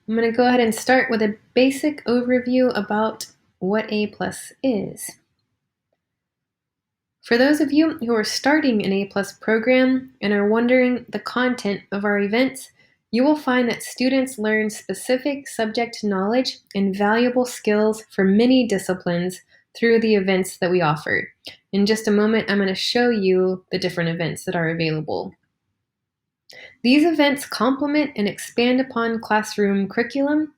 I'm going to go ahead and start with a basic overview about what A plus is. For those of you who are starting an A plus program and are wondering the content of our events, you will find that students learn specific subject knowledge and valuable skills for many disciplines through the events that we offer. In just a moment, I'm going to show you the different events that are available. These events complement and expand upon classroom curriculum.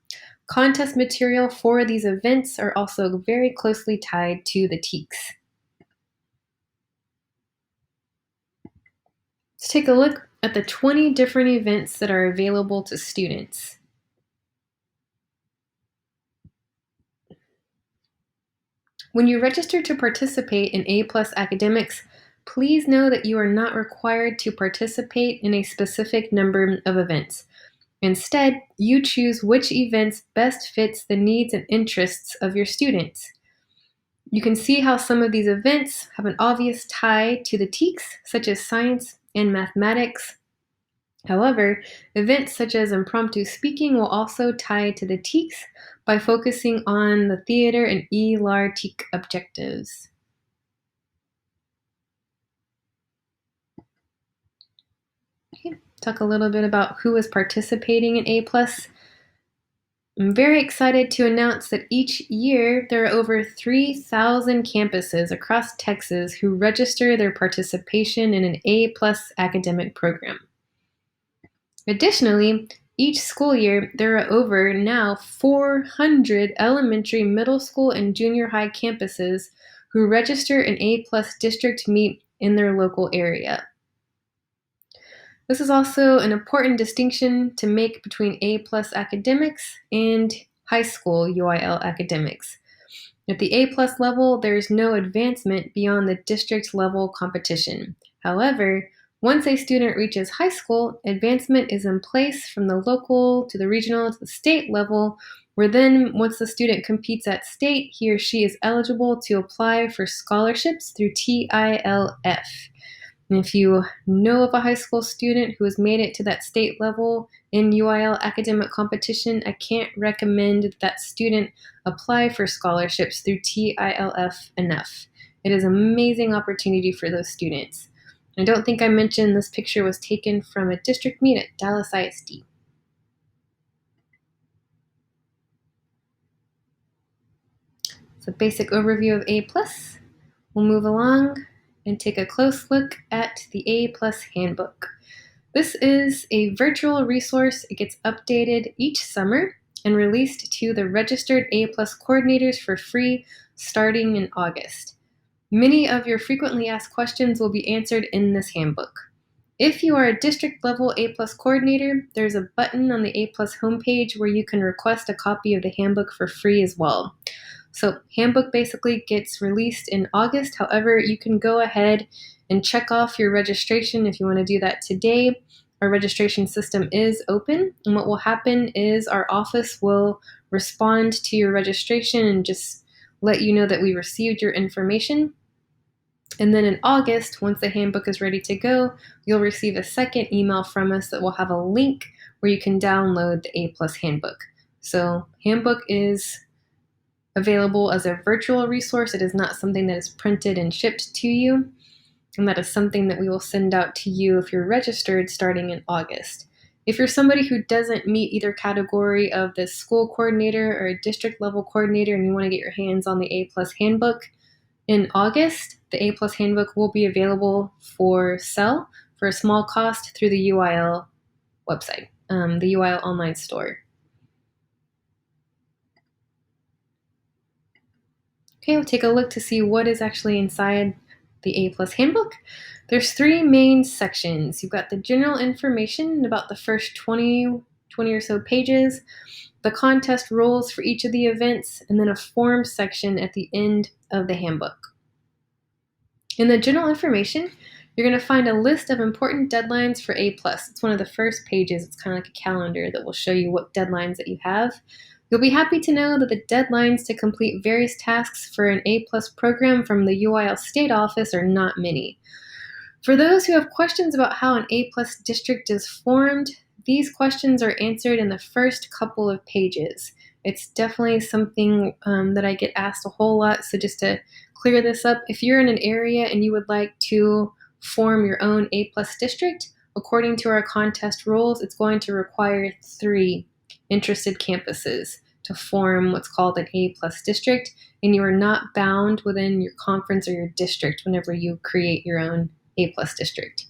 Contest material for these events are also very closely tied to the TEKS. Let's take a look at the 20 different events that are available to students. When you register to participate in A+ academics, please know that you are not required to participate in a specific number of events. Instead, you choose which events best fits the needs and interests of your students. You can see how some of these events have an obvious tie to the TEKS, such as science and mathematics. However, events such as impromptu speaking will also tie to the TEKS by focusing on the theater and ELAR TEK objectives. Okay, talk a little bit about who is participating in A+. I'm very excited to announce that each year there are over 3,000 campuses across Texas who register their participation in an A+ academic program. Additionally, each school year there are over now 400 elementary, middle school, and junior high campuses who register an A+ district meet in their local area. This is also an important distinction to make between A+ academics and high school UIL academics. At the A+ level, there is no advancement beyond the district level competition. However, once a student reaches high school, advancement is in place from the local to the regional to the state level, where then once the student competes at state, he or she is eligible to apply for scholarships through TILF. And if you know of a high school student who has made it to that state level in UIL academic competition, I can't recommend that student apply for scholarships through TILF enough. It is an amazing opportunity for those students. I don't think I mentioned this picture was taken from a district meet at Dallas ISD. It's a basic overview of A+. We'll move along and take a close look at the A+ Handbook. This is a virtual resource. It gets updated each summer and released to the registered A+ coordinators for free starting in August. Many of your frequently asked questions will be answered in this handbook. If you are a district level A+ coordinator, there's a button on the A+ homepage where you can request a copy of the handbook for free as well. So handbook basically gets released in August. However, you can go ahead and check off your registration if you want to do that today. Our registration system is open, and what will happen is our office will respond to your registration and just let you know that we received your information. And then in August, once the handbook is ready to go, you'll receive a second email from us that will have a link where you can download the A+ handbook. So handbook is available as a virtual resource. It is not something that is printed and shipped to you. And that is something that we will send out to you if you're registered starting in August. If you're somebody who doesn't meet either category of the school coordinator or a district level coordinator and you want to get your hands on the A+ handbook, in August, the A+ handbook will be available for sale for a small cost through the UIL website, the UIL online store. Okay, we'll take a look to see what is actually inside the A+ handbook. There's three main sections. You've got the general information about the first 20 or so pages, the contest rules for each of the events, and then a form section at the end of the handbook. In the general information, you're going to find a list of important deadlines for A+. It's one of the first pages. It's kind of like a calendar that will show you what deadlines that you have. You'll be happy to know that the deadlines to complete various tasks for an A+ program from the UIL state office are not many. For those who have questions about how an A+ district is formed, these questions are answered in the first couple of pages. It's definitely something that I get asked a whole lot. So just to clear this up, if you're in an area and you would like to form your own A+ district, according to our contest rules, it's going to require 3 interested campuses to form what's called an A+ district, and you are not bound within your conference or your district whenever you create your own A+ district.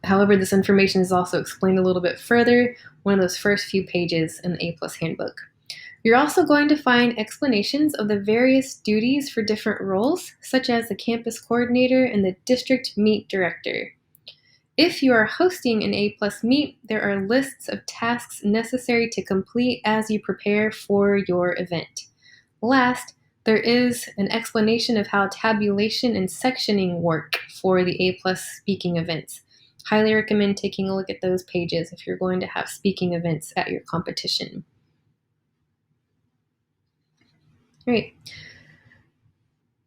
However, this information is also explained a little bit further, one of those first few pages in the A+ handbook. You're also going to find explanations of the various duties for different roles, such as the campus coordinator and the district meet director. If you are hosting an A+ meet, there are lists of tasks necessary to complete as you prepare for your event. Last, there is an explanation of how tabulation and sectioning work for the A+ speaking events. Highly recommend taking a look at those pages if you're going to have speaking events at your competition. All right.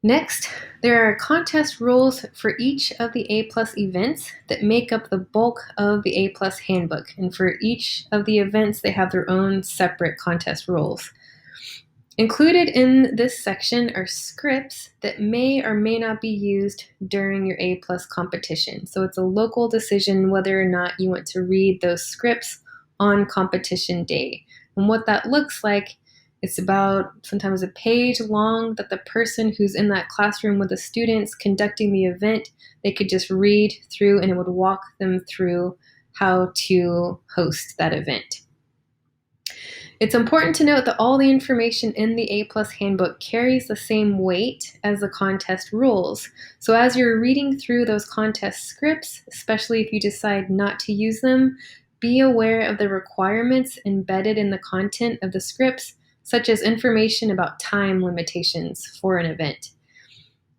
Next, there are contest rules for each of the A+ events that make up the bulk of the A+ handbook. And for each of the events, they have their own separate contest rules. Included in this section are scripts that may or may not be used during your A+ competition. So it's a local decision whether or not you want to read those scripts on competition day. And what that looks like, it's about sometimes a page long that the person who's in that classroom with the students conducting the event, they could just read through, and it would walk them through how to host that event. It's important to note that all the information in the A+ handbook carries the same weight as the contest rules. So as you're reading through those contest scripts, especially if you decide not to use them, be aware of the requirements embedded in the content of the scripts, such as information about time limitations for an event.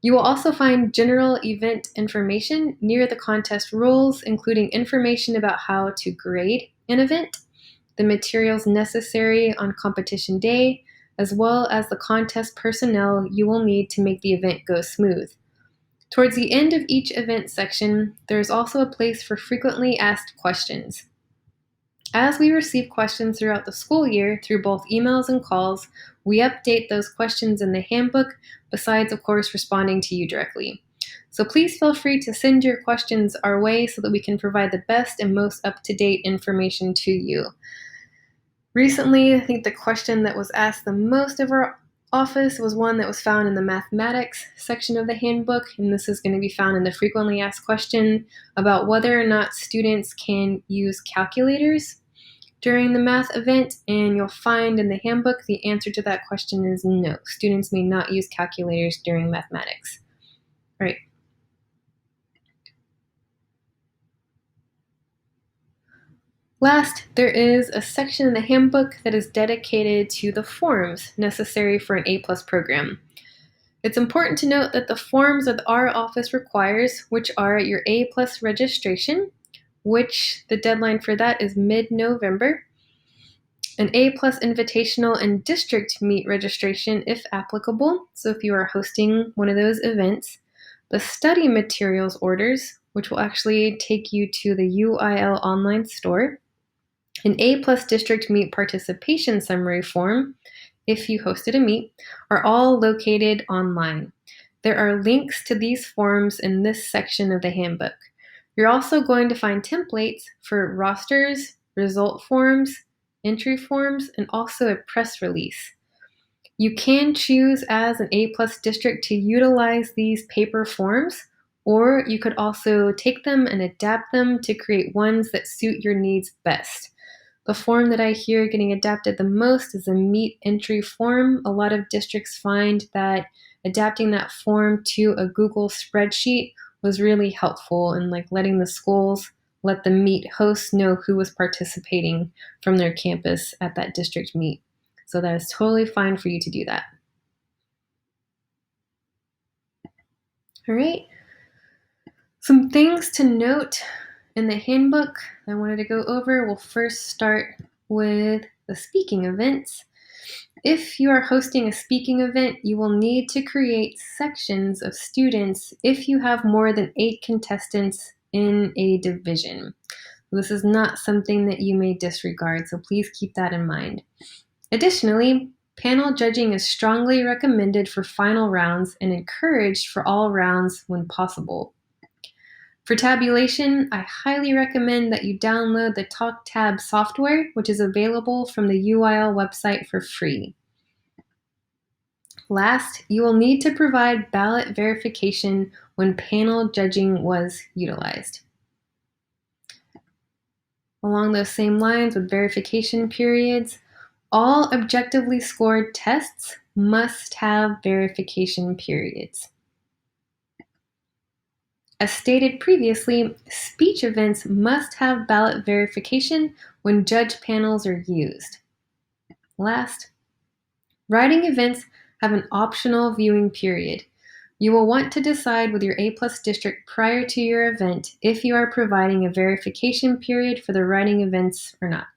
You will also find general event information near the contest rules, including information about how to grade an event, the materials necessary on competition day, as well as the contest personnel you will need to make the event go smooth. Towards the end of each event section, there is also a place for frequently asked questions. As we receive questions throughout the school year through both emails and calls, we update those questions in the handbook, besides, of course, responding to you directly. So please feel free to send your questions our way so that we can provide the best and most up-to-date information to you. Recently, I think the question that was asked the most of our office was one that was found in the mathematics section of the handbook, and this is going to be found in the frequently asked question about whether or not students can use calculators during the math event, and you'll find in the handbook the answer to that question is no. Students may not use calculators during mathematics. All right. Last, there is a section in the handbook that is dedicated to the forms necessary for an A+ program. It's important to note that the forms that our office requires, which are your A+ registration, which the deadline for that is mid-November, an A+ invitational and district meet registration if applicable, so if you are hosting one of those events, the study materials orders, which will actually take you to the UIL online store, an A+ district meet participation summary form, if you hosted a meet, are all located online. There are links to these forms in this section of the handbook. You're also going to find templates for rosters, result forms, entry forms, and also a press release. You can choose as an A+ district to utilize these paper forms, or you could also take them and adapt them to create ones that suit your needs best. The form that I hear getting adapted the most is a meet entry form. A lot of districts find that adapting that form to a Google spreadsheet was really helpful in letting the schools let the meet hosts know who was participating from their campus at that district meet. So that is totally fine for you to do that. All right. Some things to note in the handbook I wanted to go over. We'll first start with the speaking events. If you are hosting a speaking event, you will need to create sections of students if you have more than 8 contestants in a division. This is not something that you may disregard, so please keep that in mind. Additionally, panel judging is strongly recommended for final rounds and encouraged for all rounds when possible. For tabulation, I highly recommend that you download the TalkTab software, which is available from the UIL website for free. Last, you will need to provide ballot verification when panel judging was utilized. Along those same lines with verification periods, all objectively scored tests must have verification periods. As stated previously, speech events must have ballot verification when judge panels are used. Last, writing events have an optional viewing period. You will want to decide with your A+ district prior to your event if you are providing a verification period for the writing events or not.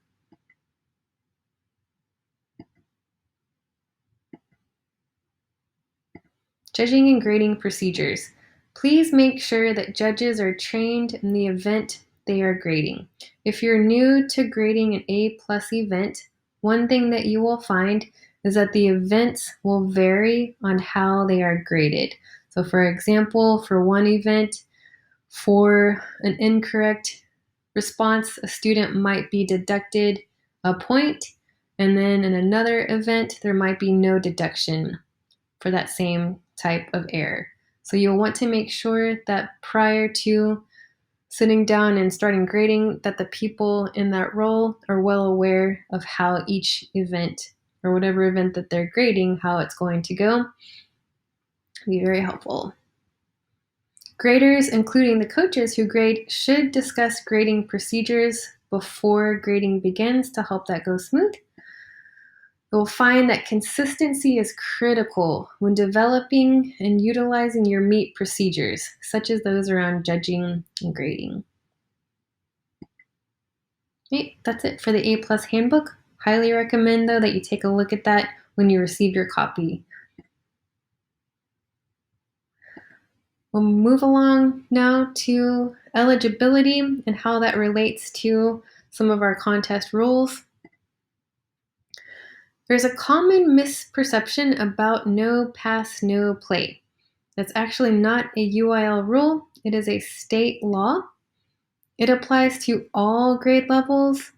Judging and grading procedures. Please make sure that judges are trained in the event they are grading. If you're new to grading an A+ event, one thing that you will find is that the events will vary on how they are graded. So for example, for one event, for an incorrect response, a student might be deducted a point, and then in another event, there might be no deduction for that same type of error. So you'll want to make sure that prior to sitting down and starting grading, that the people in that role are well aware of how each event or whatever event that they're grading, how it's going to go. Be very helpful. Graders, including the coaches who grade, should discuss grading procedures before grading begins to help that go smooth. You'll find that consistency is critical when developing and utilizing your MEET procedures, such as those around judging and grading. Okay, that's it for the A+ Handbook. Highly recommend, though, that you take a look at that when you receive your copy. We'll move along now to eligibility and how that relates to some of our contest rules. There's a common misperception about no pass, no play. That's actually not a UIL rule. It is a state law. It applies to all grade levels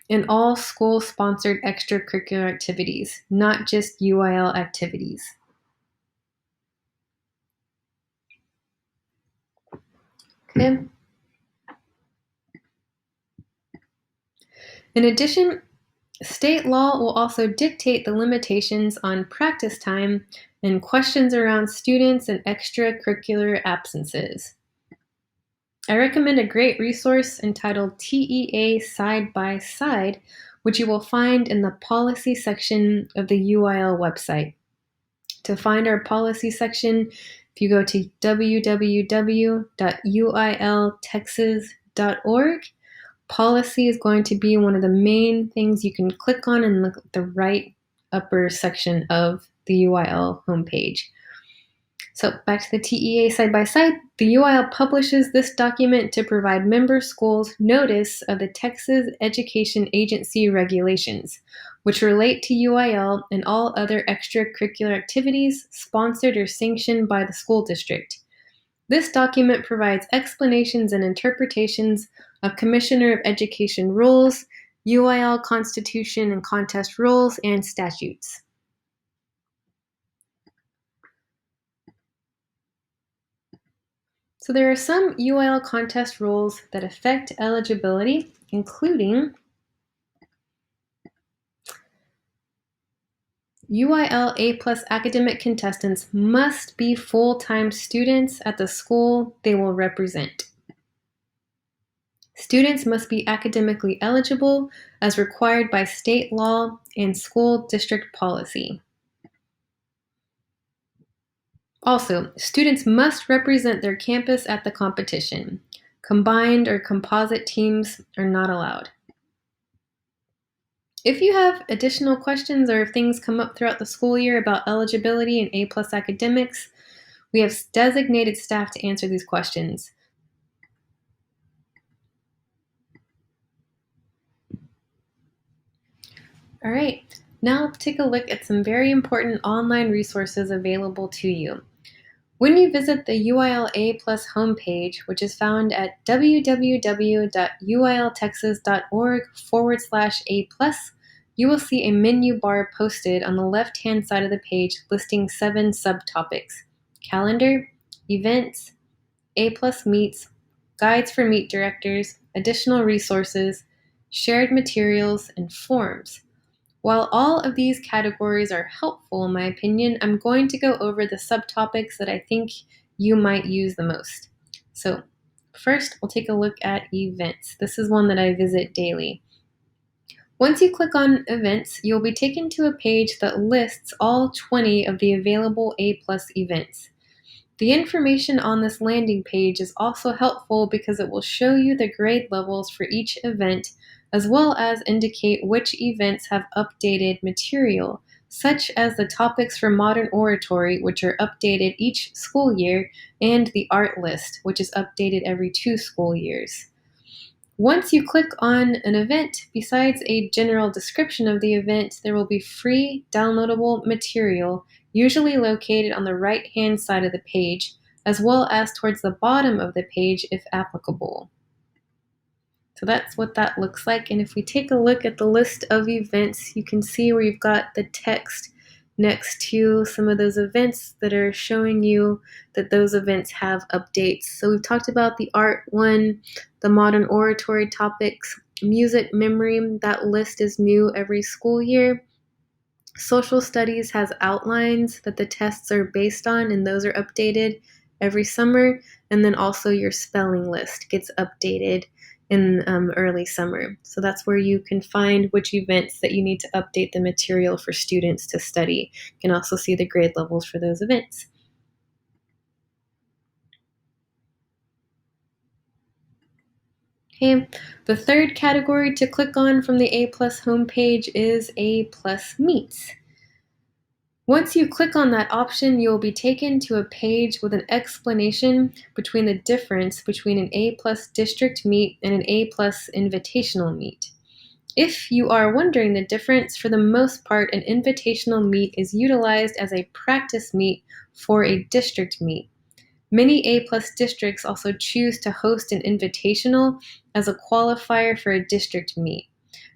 and all school-sponsored extracurricular activities, not just UIL activities. Okay. In addition, state law will also dictate the limitations on practice time and questions around students and extracurricular absences. I recommend a great resource entitled TEA Side by Side, which you will find in the policy section of the UIL website. To find our policy section, if you go to www.uiltexas.org, policy is going to be one of the main things you can click on and look at the right upper section of the UIL homepage. So back to the TEA side by side, the UIL publishes this document to provide member schools notice of the Texas Education Agency regulations, which relate to UIL and all other extracurricular activities sponsored or sanctioned by the school district. This document provides explanations and interpretations of Commissioner of Education rules, UIL Constitution and contest rules, and statutes. So there are some UIL contest rules that affect eligibility, including UIL A+ academic contestants must be full-time students at the school they will represent. Students must be academically eligible as required by state law and school district policy. Also, students must represent their campus at the competition. Combined or composite teams are not allowed. If you have additional questions or if things come up throughout the school year about eligibility and A+ academics, we have designated staff to answer these questions. All right, now let's take a look at some very important online resources available to you. When you visit the UIL A Plus homepage, which is found at www.uiltexas.org/A plus, you will see a menu bar posted on the left-hand side of the page listing 7 subtopics: calendar, events, A plus meets, guides for meet directors, additional resources, shared materials, and forms. While all of these categories are helpful, in my opinion, I'm going to go over the subtopics that I think you might use the most. So, first, we'll take a look at events. This is one that I visit daily. Once you click on events, you'll be taken to a page that lists all 20 of the available A plus events. The information on this landing page is also helpful because it will show you the grade levels for each event, as well as indicate which events have updated material, such as the topics for modern oratory, which are updated each school year, and the art list, which is updated every 2 school years. Once you click on an event, besides a general description of the event, there will be free downloadable material, usually located on the right-hand side of the page, as well as towards the bottom of the page if applicable. So that's what that looks like. And if we take a look at the list of events, you can see where you've got the text next to some of those events that are showing you that those events have updates. So we've talked about the art one, the modern oratory topics, music memory. That list is new every school year. Social studies has outlines that the tests are based on, and those are updated every summer. And then also your spelling list gets updated in early summer. So that's where you can find which events that you need to update the material for students to study. You can also see the grade levels for those events. Okay, the third category to click on from the A Plus homepage is A Plus Meets. Once you click on that option, you will be taken to a page with an explanation between the difference between an A plus district meet and an A plus invitational meet. If you are wondering the difference, for the most part, an invitational meet is utilized as a practice meet for a district meet. Many A plus districts also choose to host an invitational as a qualifier for a district meet.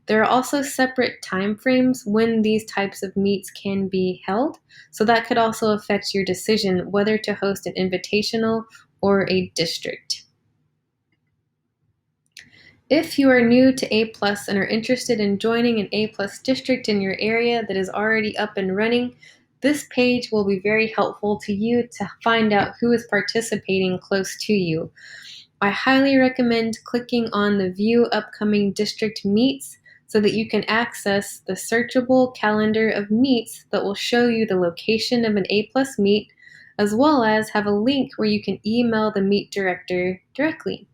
There are also separate timeframes when these types of meets can be held, so that could also affect your decision whether to host an invitational or a district. If you are new to A Plus and are interested in joining an A Plus district in your area that is already up and running, this page will be very helpful to you to find out who is participating close to you. I highly recommend clicking on the View Upcoming District Meets so that you can access the searchable calendar of meets that will show you the location of an A plus meet, as well as have a link where you can email the meet director directly.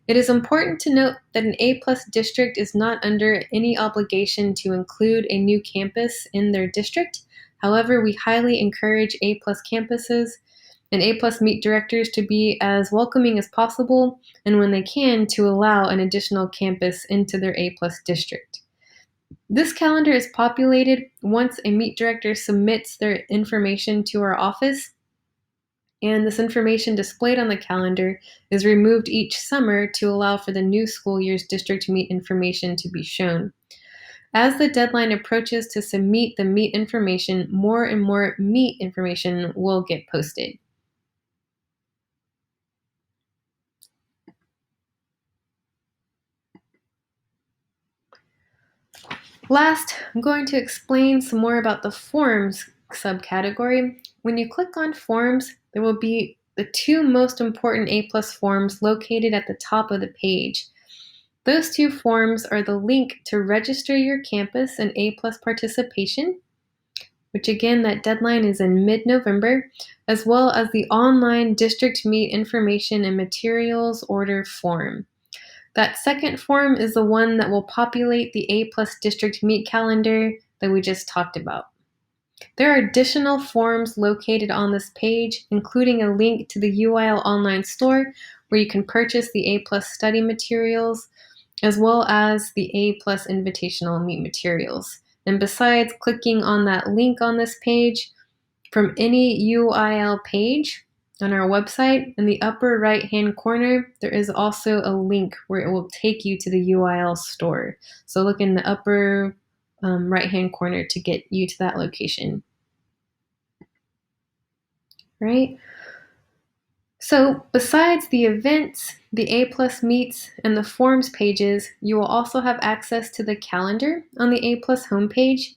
It is important to note that an A plus district is not under any obligation to include a new campus in their district. However, we highly encourage A plus campuses and A plus meet directors to be as welcoming as possible, and when they can, to allow an additional campus into their A plus district. This calendar is populated once a meet director submits their information to our office, and this information displayed on the calendar is removed each summer to allow for the new school year's district meet information to be shown. As the deadline approaches to submit the meet information, more and more meet information will get posted. Last, I'm going to explain some more about the forms subcategory. When you click on forms, there will be the 2 most important A plus forms located at the top of the page. Those 2 forms are the link to register your campus and A plus participation, which again, that deadline is in mid-November, as well as the online district meet information and materials order form. That second form is the one that will populate the A plus district meet calendar that we just talked about. There are additional forms located on this page, including a link to the UIL online store where you can purchase the A plus study materials, as well as the A plus invitational meet materials. And besides clicking on that link on this page, from any UIL page on our website, in the upper right-hand corner, there is also a link where it will take you to the UIL store. So look in the upper right-hand corner to get you to that location. Right? So besides the events, the A Plus meets, and the forms pages, you will also have access to the calendar on the A Plus homepage.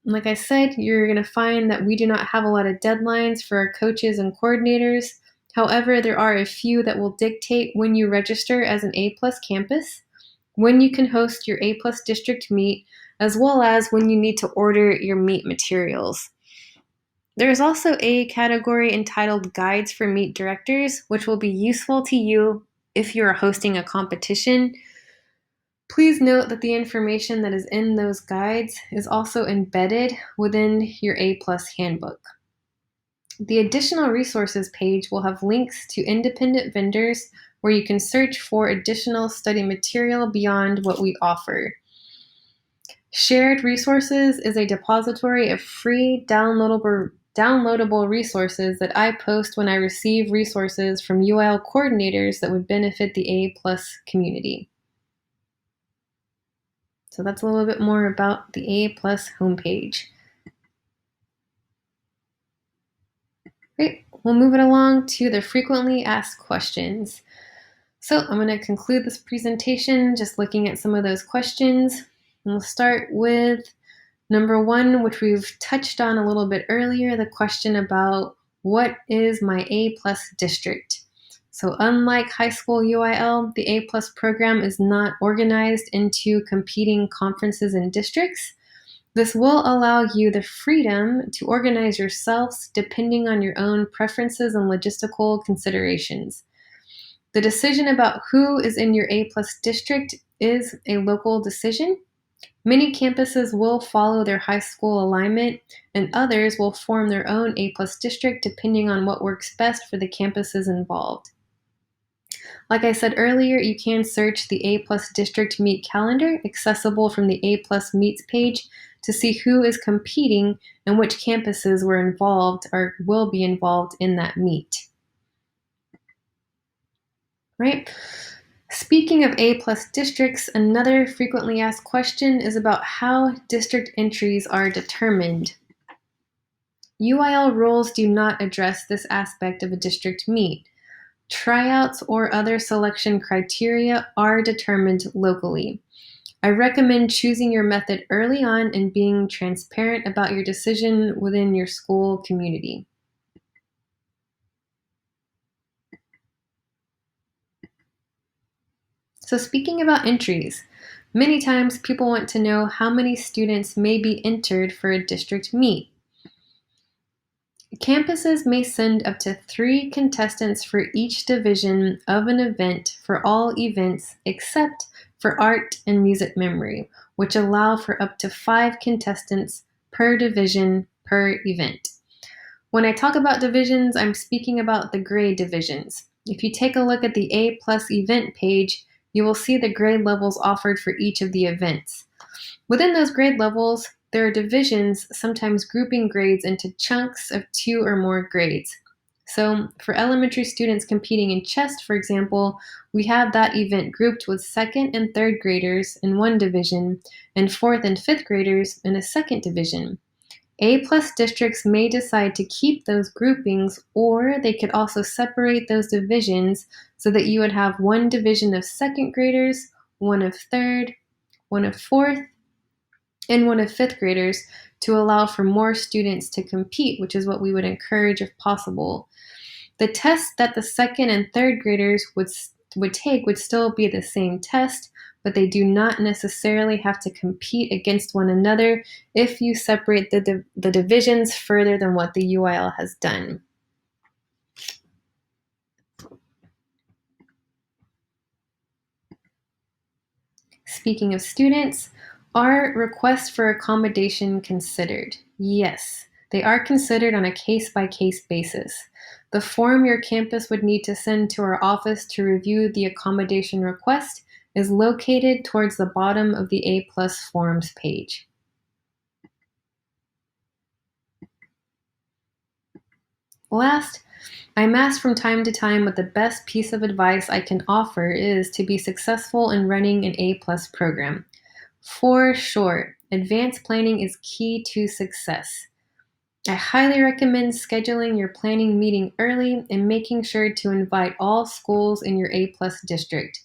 Like I said, you're going to find that we do not have a lot of deadlines for our coaches and coordinators. However, there are a few that will dictate when you register as an A Plus campus, when you can host your A Plus district meet, as well as when you need to order your meet materials. There is also a category entitled Guides for Meet Directors, which will be useful to you if you are hosting a competition. Please note that the information that is in those guides is also embedded within your A Plus handbook. The additional resources page will have links to independent vendors where you can search for additional study material beyond what we offer. Shared Resources is a depository of free downloadable resources that I post when I receive resources from UIL coordinators that would benefit the A Plus community. So that's a little bit more about the A Plus homepage. Great, we'll move it along to the frequently asked questions. So I'm going to conclude this presentation just looking at some of those questions. And we'll start with number 1, which we've touched on a little bit earlier, the question about what is my A Plus district? So unlike high school UIL, the A Plus program is not organized into competing conferences and districts. This will allow you the freedom to organize yourselves depending on your own preferences and logistical considerations. The decision about who is in your A Plus district is a local decision. Many campuses will follow their high school alignment, and others will form their own A Plus district depending on what works best for the campuses involved. Like I said earlier, you can search the A Plus district meet calendar accessible from the A Plus meets page to see who is competing and which campuses were involved or will be involved in that meet. Right? Speaking of A Plus districts, another frequently asked question is about how district entries are determined. UIL rules do not address this aspect of a district meet. Tryouts or other selection criteria are determined locally. I recommend choosing your method early on and being transparent about your decision within your school community. So speaking about entries, many times people want to know how many students may be entered for a district meet. Campuses may send up to 3 contestants for each division of an event for all events except for art and music memory, which allow for up to 5 contestants per division per event. When I talk about divisions, I'm speaking about the grade divisions. If you take a look at the A Plus event page, you will see the grade levels offered for each of the events. Within those grade levels, there are divisions, sometimes grouping grades into chunks of 2 or more grades. So for elementary students competing in chess, for example, we have that event grouped with 2nd and 3rd graders in one division and 4th and 5th graders in a second division. A Plus districts may decide to keep those groupings, or they could also separate those divisions so that you would have one division of 2nd graders, one of 3rd, one of 4th, and one of 5th graders to allow for more students to compete, which is what we would encourage if possible. The test that the 2nd and 3rd graders would take would still be the same test, but they do not necessarily have to compete against one another if you separate the divisions further than what the UIL has done. Speaking of students, are requests for accommodation considered? Yes, they are considered on a case-by-case basis. The form your campus would need to send to our office to review the accommodation request is located towards the bottom of the A Plus forms page. Last, I'm asked from time to time what the best piece of advice I can offer is to be successful in running an A-plus program. For sure, advanced planning is key to success. I highly recommend scheduling your planning meeting early and making sure to invite all schools in your A-plus district.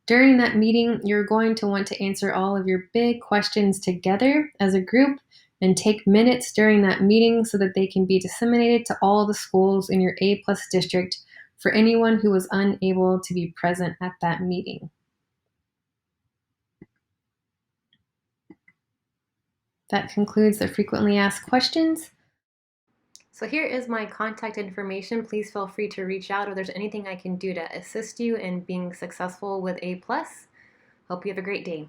During that meeting, you're going to want to answer all of your big questions together as a group and take minutes during that meeting so that they can be disseminated to all the schools in your A-plus district for anyone who was unable to be present at that meeting. That concludes the frequently asked questions. So here is my contact information. Please feel free to reach out if there's anything I can do to assist you in being successful with A+. Hope you have a great day.